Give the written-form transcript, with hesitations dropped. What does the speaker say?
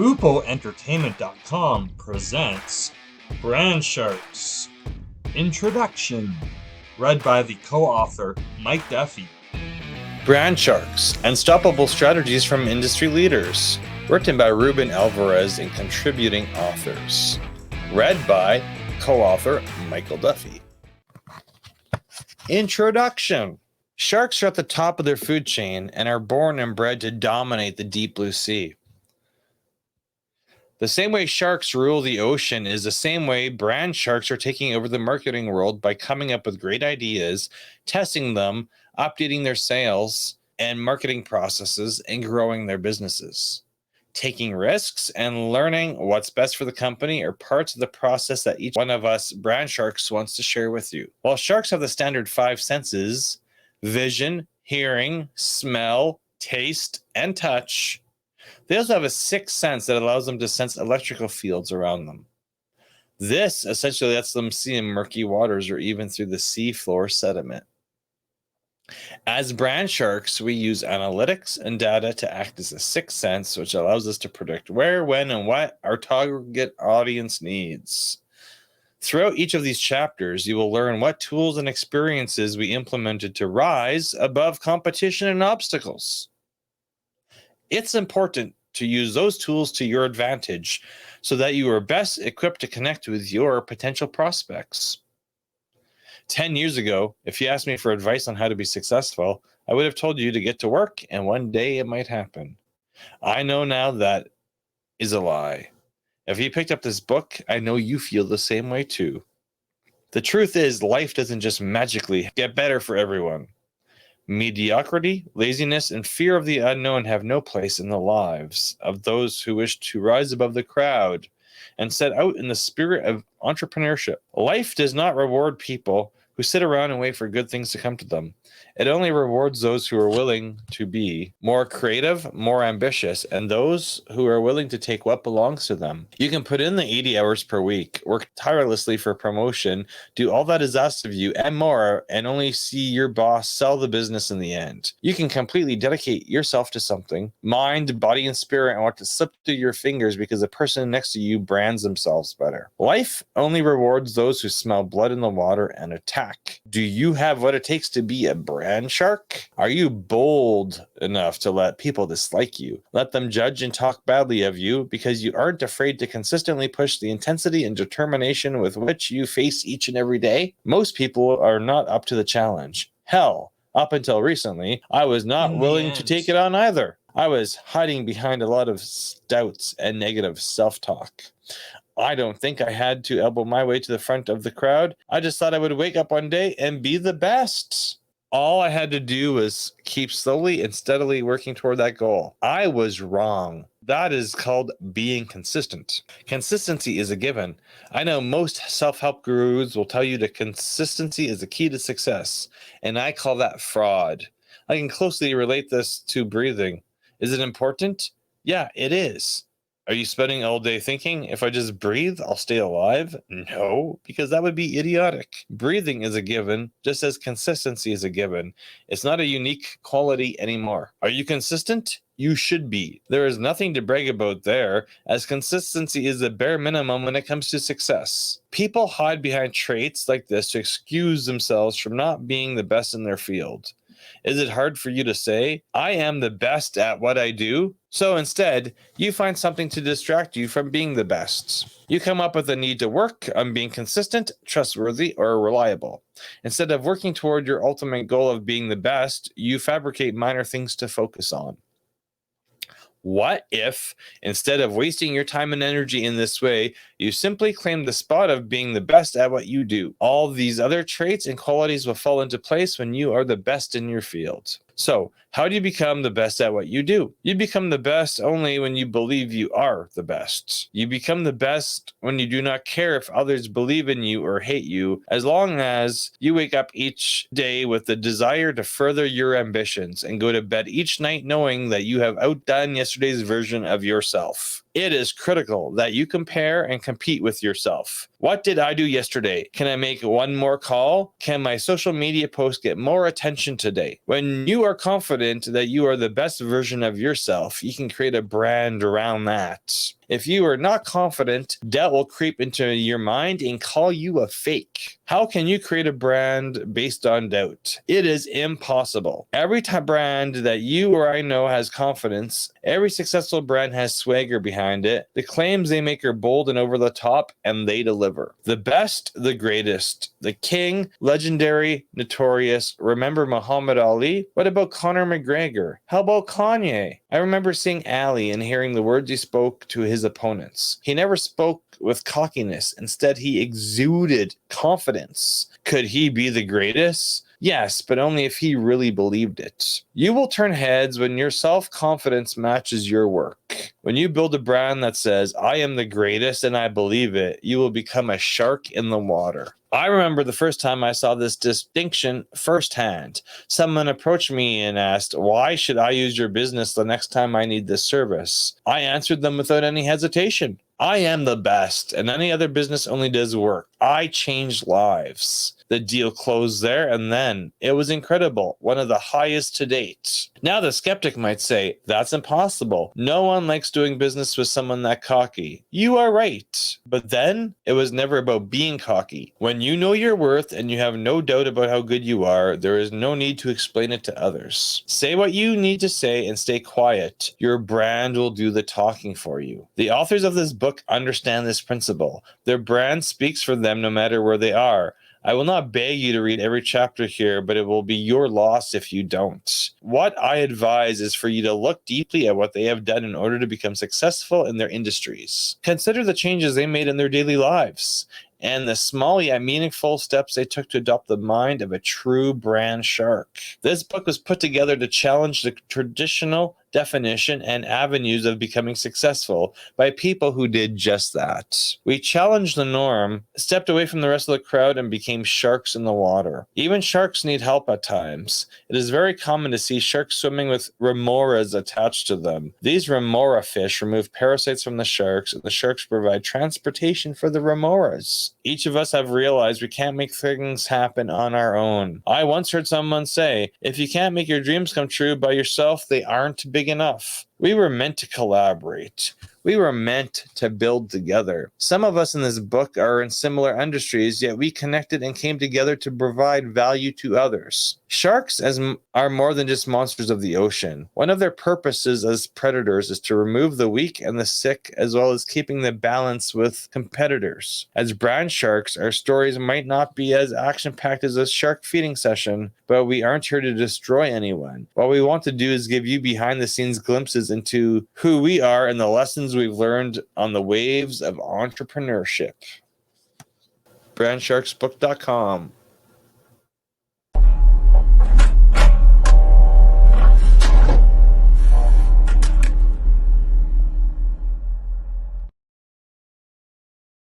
MupoEntertainment.com presents Brand Sharks Introduction, read by the co-author Mike Duffy. Brand Sharks, Unstoppable Strategies from Industry Leaders, written by Ruben Alvarez and contributing authors. Read by co-author Michael Duffy. Introduction. Sharks are at the top of their food chain and are born and bred to dominate the deep blue sea. The same way sharks rule the ocean is the same way brand sharks are taking over the marketing world by coming up with great ideas, testing them, updating their sales and marketing processes, and growing their businesses. Taking risks and learning what's best for the company are parts of the process that each one of us brand sharks wants to share with you. While sharks have the standard 5 senses, vision, hearing, smell, taste, and touch, they also have a 6th sense that allows them to sense electrical fields around them. This essentially lets them see in murky waters or even through the seafloor sediment. As brand sharks, we use analytics and data to act as a 6th sense, which allows us to predict where, when, and what our target audience needs. Throughout each of these chapters, you will learn what tools and experiences we implemented to rise above competition and obstacles. It's important to use those tools to your advantage so that you are best equipped to connect with your potential prospects. 10 years ago, if you asked me for advice on how to be successful, I would have told you to get to work and one day it might happen. I know now that is a lie. If you picked up this book, I know you feel the same way too. The truth is, life doesn't just magically get better for everyone. Mediocrity, laziness, and fear of the unknown have no place in the lives of those who wish to rise above the crowd and set out in the spirit of entrepreneurship. Life does not reward people who sit around and wait for good things to come to them. It only rewards those who are willing to be more creative, more ambitious, and those who are willing to take what belongs to them. You can put in the 80 hours per week, work tirelessly for promotion, do all that is asked of you and more, and only see your boss sell the business in the end. You can completely dedicate yourself to something, mind, body, and spirit, and want to slip through your fingers because the person next to you brands themselves better. Life only rewards those who smell blood in the water and attack. Do you have what it takes to be a brand shark? Are you bold enough to let people dislike you? Let them judge and talk badly of you because you aren't afraid to consistently push the intensity and determination with which you face each and every day? Most people are not up to the challenge. Hell, up until recently, I was not willing to take it on either. I was hiding behind a lot of doubts and negative self-talk. I don't think I had to elbow my way to the front of the crowd. I just thought I would wake up one day and be the best. All I had to do was keep slowly and steadily working toward that goal. I was wrong. That is called being consistent. Consistency is a given. I know most self-help gurus will tell you that consistency is the key to success, and I call that fraud. I can closely relate this to breathing. Is it important? Yeah, it is. Are you spending all day thinking, if I just breathe, I'll stay alive? No, because that would be idiotic. Breathing is a given, just as consistency is a given. It's not a unique quality anymore. Are you consistent? You should be. There is nothing to brag about there, as consistency is the bare minimum when it comes to success. People hide behind traits like this to excuse themselves from not being the best in their field. Is it hard for you to say, I am the best at what I do? So instead, you find something to distract you from being the best. You come up with a need to work on being consistent, trustworthy, or reliable. Instead of working toward your ultimate goal of being the best, you fabricate minor things to focus on. What if, instead of wasting your time and energy in this way, you simply claim the spot of being the best at what you do? All these other traits and qualities will fall into place when you are the best in your field. So, how do you become the best at what you do? You become the best only when you believe you are the best. You become the best when you do not care if others believe in you or hate you, as long as you wake up each day with the desire to further your ambitions and go to bed each night knowing that you have outdone yesterday's version of yourself. It is critical that you compare and compete with yourself. What did I do yesterday? Can I make one more call? Can my social media post get more attention today? When you are confident that you are the best version of yourself, you can create a brand around that. If you are not confident, doubt will creep into your mind and call you a fake. How can you create a brand based on doubt? It is impossible. Every brand that you or I know has confidence. Every successful brand has swagger behind it. The claims they make are bold and over the top, and they deliver. The best, the greatest, the king, legendary, notorious. Remember Muhammad Ali? What about Conor McGregor? How about Kanye? I remember seeing Ali and hearing the words he spoke to his opponents. He never spoke with cockiness. Instead, he exuded confidence. Could he be the greatest? Yes, but only if he really believed it. You will turn heads when your self-confidence matches your work. When you build a brand that says, I am the greatest and I believe it, you will become a shark in the water. I remember the first time I saw this distinction firsthand. Someone approached me and asked, why should I use your business the next time I need this service? I answered them without any hesitation. I am the best, and any other business only does work. I change lives. The deal closed there, and then it was incredible, one of the highest to date. Now the skeptic might say, that's impossible. No one likes doing business with someone that cocky. You are right. But then it was never about being cocky. When you know your worth and you have no doubt about how good you are, there is no need to explain it to others. Say what you need to say and stay quiet. Your brand will do the talking for you. The authors of this book understand this principle. Their brand speaks for them no matter where they are. I will not beg you to read every chapter here, but it will be your loss if you don't. What I advise is for you to look deeply at what they have done in order to become successful in their industries. Consider the changes they made in their daily lives and the small yet meaningful steps they took to adopt the mind of a true brand shark. This book was put together to challenge the traditional definition and avenues of becoming successful by people who did just that. We challenged the norm, stepped away from the rest of the crowd, and became sharks in the water. Even sharks need help at times. It is very common to see sharks swimming with remoras attached to them. These remora fish remove parasites from the sharks, and the sharks provide transportation for the remoras. Each of us have realized we can't make things happen on our own. I once heard someone say, if you can't make your dreams come true by yourself, they aren't big enough. We were meant to collaborate. We were meant to build together. Some of us in this book are in similar industries, yet we connected and came together to provide value to others. Sharks are more than just monsters of the ocean. One of their purposes as predators is to remove the weak and the sick, as well as keeping the balance with competitors. As brand sharks, our stories might not be as action-packed as a shark feeding session, but we aren't here to destroy anyone. What we want to do is give you behind-the-scenes glimpses into who we are and the lessons we've learned on the waves of entrepreneurship. brandsharksbook.com